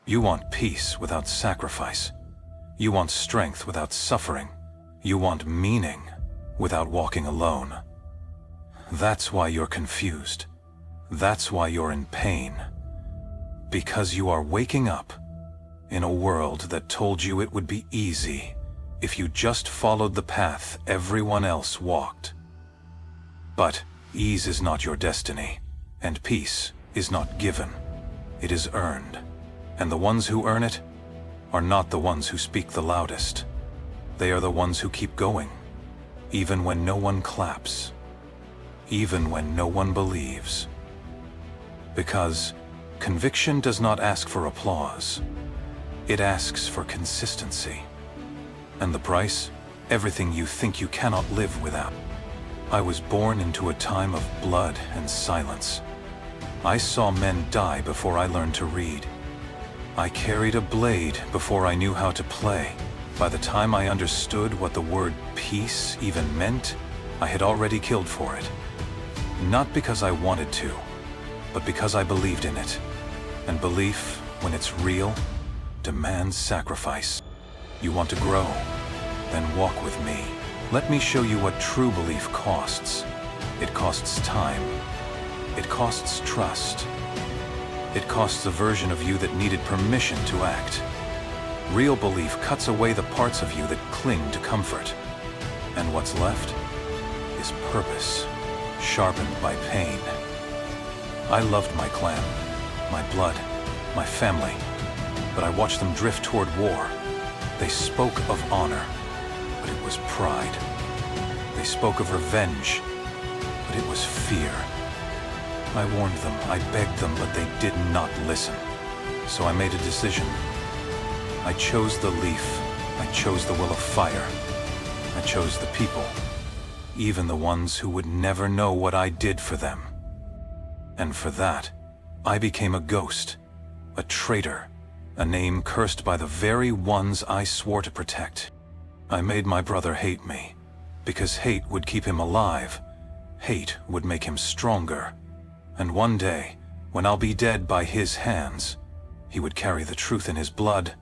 You want peace without sacrifice. You want strength without suffering. You want meaning without walking alone. That's why you're confused. That's why you're in pain. Because you are waking up in a world that told you it would be easy if you just followed the path everyone else walked. But ease is not your destiny, and peace is not given. It is earned. And the ones who earn it are not the ones who speak the loudest. They are the ones who keep going, even when no one claps, even when no one believes. Because conviction does not ask for applause. It asks for consistency. And the price? Everything you think you cannot live without. I was born into a time of blood and silence. I saw men die before I learned to read. I carried a blade before I knew how to play. By the time I understood what the word peace even meant, I had already killed for it. Not because I wanted to, but because I believed in it. And belief, when it's real, demands sacrifice. You want to grow? Then walk with me. Let me show you what true belief costs. It costs time. It costs trust. It costs a version of you that needed permission to act. Real belief cuts away the parts of you that cling to comfort. And what's left is purpose, sharpened by pain. I loved my clan, my blood, my family, but I watched them drift toward war. They spoke of honor, but it was pride. They spoke of revenge, but it was fear. I warned them, I begged them, but they did not listen. So I made a decision. I chose the leaf. I chose the will of fire. I chose the people, even the ones who would never know what I did for them. And for that, I became a ghost, a traitor, a name cursed by the very ones I swore to protect. I made my brother hate me, because hate would keep him alive. Hate would make him stronger. And one day, when I'll be dead by his hands, he would carry the truth in his blood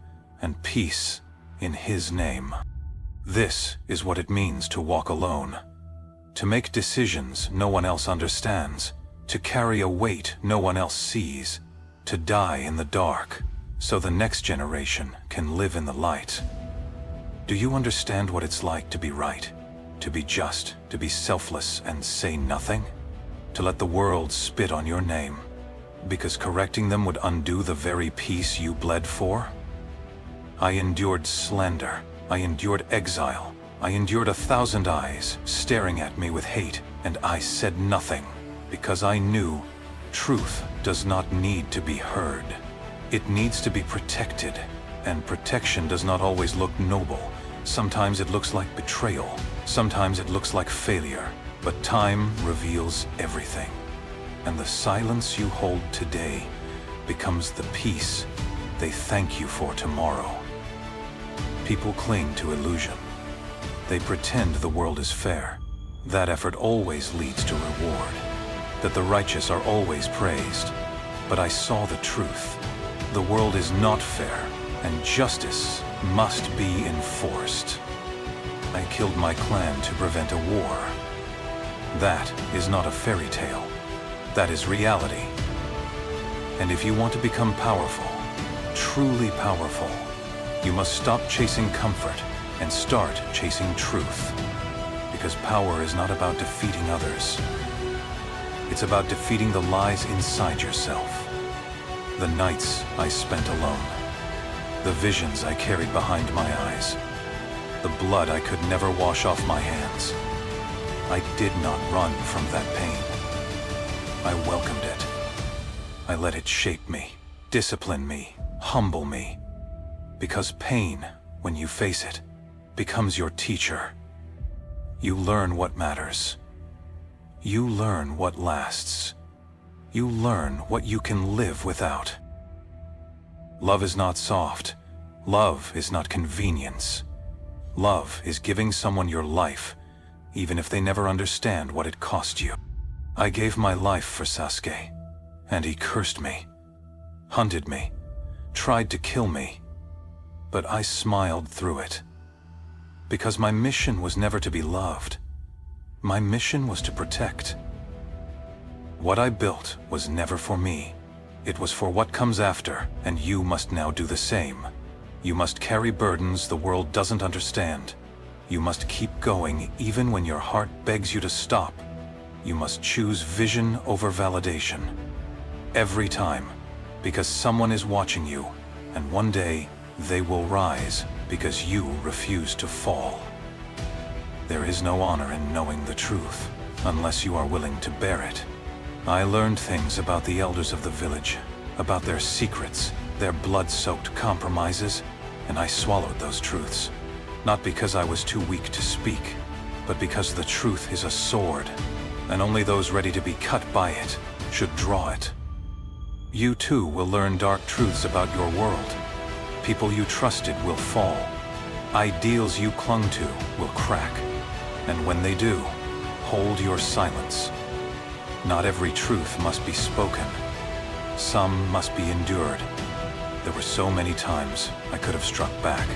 and peace in his name. This is what it means to walk alone. To make decisions no one else understands. To carry a weight no one else sees. To die in the dark, so the next generation can live in the light. Do you understand what it's like to be right? To be just, to be selfless and say nothing? To let the world spit on your name, because correcting them would undo the very peace you bled for? I endured slander. I endured exile. I endured 1,000 eyes staring at me with hate, and I said nothing, because I knew truth does not need to be heard. It needs to be protected, and protection does not always look noble. Sometimes it looks like betrayal. Sometimes it looks like failure. But time reveals everything, and the silence you hold today becomes the peace they thank you for tomorrow. People cling to illusion. They pretend the world is fair. That effort always leads to reward, that the righteous are always praised. But I saw the truth. The world is not fair, and justice must be enforced. I killed my clan to prevent a war. That is not a fairy tale. That is reality. And if you want to become powerful, truly powerful, you must stop chasing comfort and start chasing truth. Because power is not about defeating others. It's about defeating the lies inside yourself. The nights I spent alone. The visions I carried behind my eyes. The blood I could never wash off my hands. I did not run from that pain. I welcomed it. I let it shape me, discipline me, humble me. Because pain, when you face it, becomes your teacher. You learn what matters. You learn what lasts. You learn what you can live without. Love is not soft. Love is not convenience. Love is giving someone your life, even if they never understand what it cost you. I gave my life for Sasuke, and he cursed me, hunted me, tried to kill me, but I smiled through it. Because my mission was never to be loved. My mission was to protect. What I built was never for me. It was for what comes after, and you must now do the same. You must carry burdens the world doesn't understand. You must keep going even when your heart begs you to stop. You must choose vision over validation. Every time, because someone is watching you, and one day they will rise because you refuse to fall. There is no honor in knowing the truth, unless you are willing to bear it. I learned things about the elders of the village, about their secrets, their blood-soaked compromises, and I swallowed those truths. Not because I was too weak to speak, but because the truth is a sword, and only those ready to be cut by it should draw it. You too will learn dark truths about your world. People you trusted will fall. Ideals you clung to will crack. And when they do, hold your silence. Not every truth must be spoken. Some must be endured. There were so many times I could have struck back.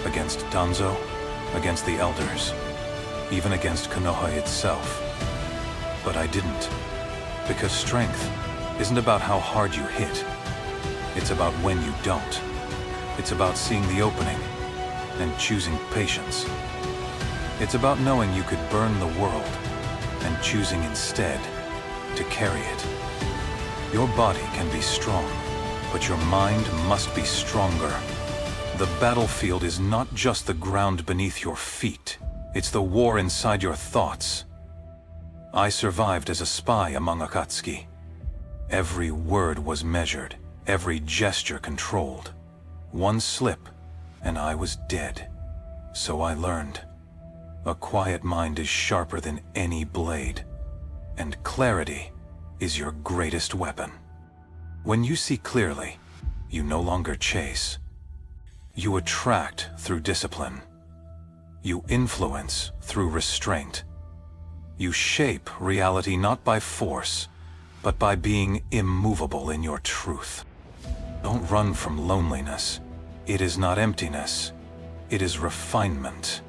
Against Danzo, against the elders, even against Konoha itself. But I didn't. Because strength isn't about how hard you hit. It's about when you don't. It's about seeing the opening and choosing patience. It's about knowing you could burn the world and choosing instead to carry it. Your body can be strong, but your mind must be stronger. The battlefield is not just the ground beneath your feet. It's the war inside your thoughts. I survived as a spy among Akatsuki. Every word was measured, every gesture controlled. One slip, and I was dead. So I learned. A quiet mind is sharper than any blade, and clarity is your greatest weapon. When you see clearly, you no longer chase. You attract through discipline. You influence through restraint. You shape reality not by force, but by being immovable in your truth. Don't run from loneliness. It is not emptiness. It is refinement.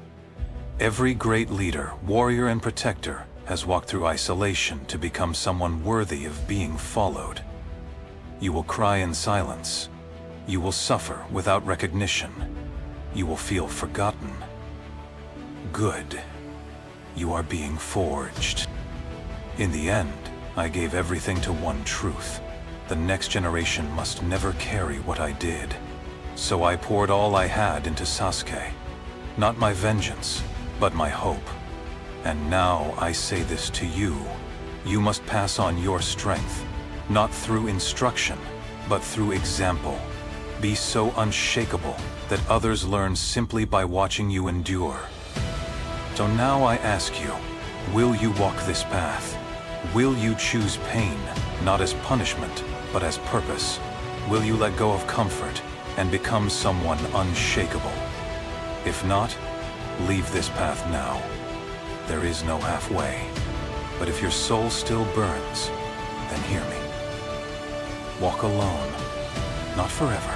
Every great leader, warrior, and protector has walked through isolation to become someone worthy of being followed. You will cry in silence. You will suffer without recognition. You will feel forgotten. Good. You are being forged. In the end, I gave everything to one truth. The next generation must never carry what I did. So I poured all I had into Sasuke. Not my vengeance, but my hope. And now I say this to you. You must pass on your strength, not through instruction, but through example. Be so unshakable that others learn simply by watching you endure. So now I ask you, will you walk this path? Will you choose pain, not as punishment, but as purpose? Will you let go of comfort and become someone unshakable? If not, leave this path now. There is no halfway. But if your soul still burns, then hear me. Walk alone, not forever,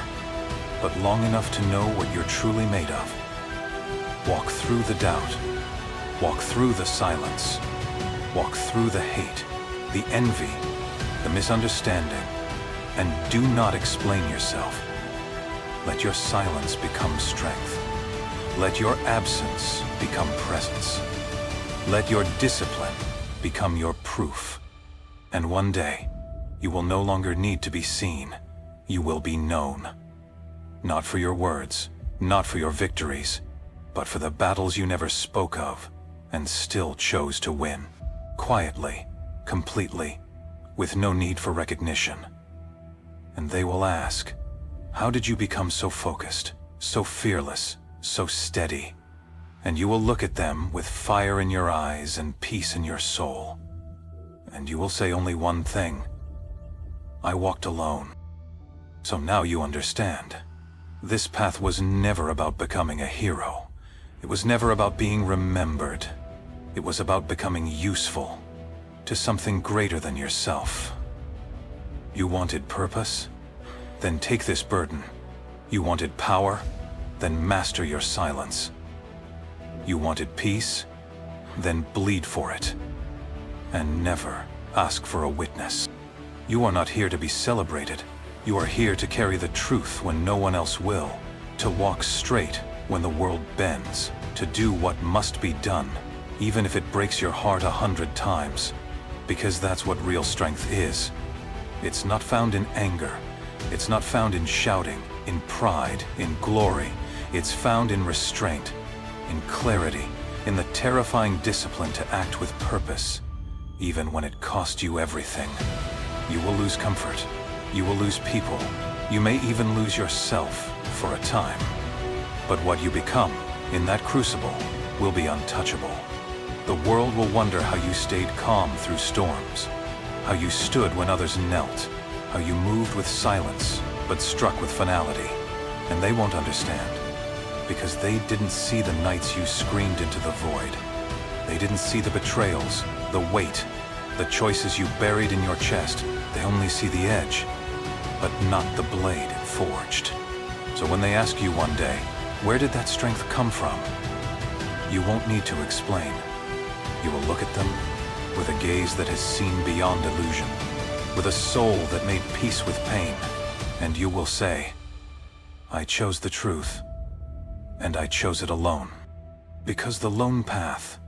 but long enough to know what you're truly made of. Walk through the doubt. Walk through the silence. Walk through the hate, the envy, the misunderstanding, and do not explain yourself. Let your silence become strength. Let your absence become presence. Let your discipline become your proof. And one day, you will no longer need to be seen. You will be known. Not for your words, not for your victories, but for the battles you never spoke of and still chose to win. Quietly, completely, with no need for recognition. And they will ask, how did you become so focused, so fearless, so steady? And you will look at them with fire in your eyes and peace in your soul. And you will say only one thing: I walked alone. So now you understand. This path was never about becoming a hero. It was never about being remembered. It was about becoming useful to something greater than yourself. You wanted purpose? Then take this burden. You wanted power? Then master your silence. You wanted peace? Then bleed for it. And never ask for a witness. You are not here to be celebrated. You are here to carry the truth when no one else will, to walk straight when the world bends, to do what must be done, even if it breaks your heart 100 times, because that's what real strength is. It's not found in anger. It's not found in shouting, in pride, in glory. It's found in restraint, in clarity, in the terrifying discipline to act with purpose, even when it costs you everything. You will lose comfort. You will lose people. You may even lose yourself for a time. But what you become in that crucible will be untouchable. The world will wonder how you stayed calm through storms, how you stood when others knelt, how you moved with silence but struck with finality. And they won't understand, because they didn't see the nights you screamed into the void. They didn't see the betrayals, the weight, the choices you buried in your chest. They only see the edge, but not the blade it forged. So when they ask you one day, where did that strength come from? You won't need to explain. You will look at them with a gaze that has seen beyond illusion, with a soul that made peace with pain, and you will say, I chose the truth, and I chose it alone. Because the lone path,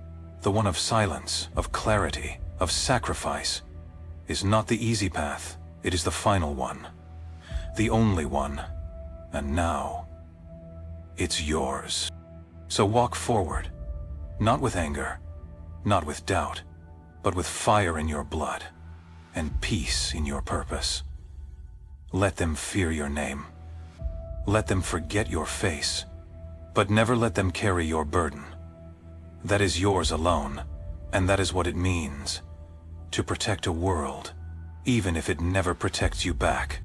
the one of silence, of clarity, of sacrifice, is not the easy path. It is the final one, the only one, and now it's yours. So walk forward, not with anger, not with doubt, but with fire in your blood and peace in your purpose. Let them fear your name. Let them forget your face, but never let them carry your burden. That is yours alone, and that is what it means to protect a world, even if it never protects you back.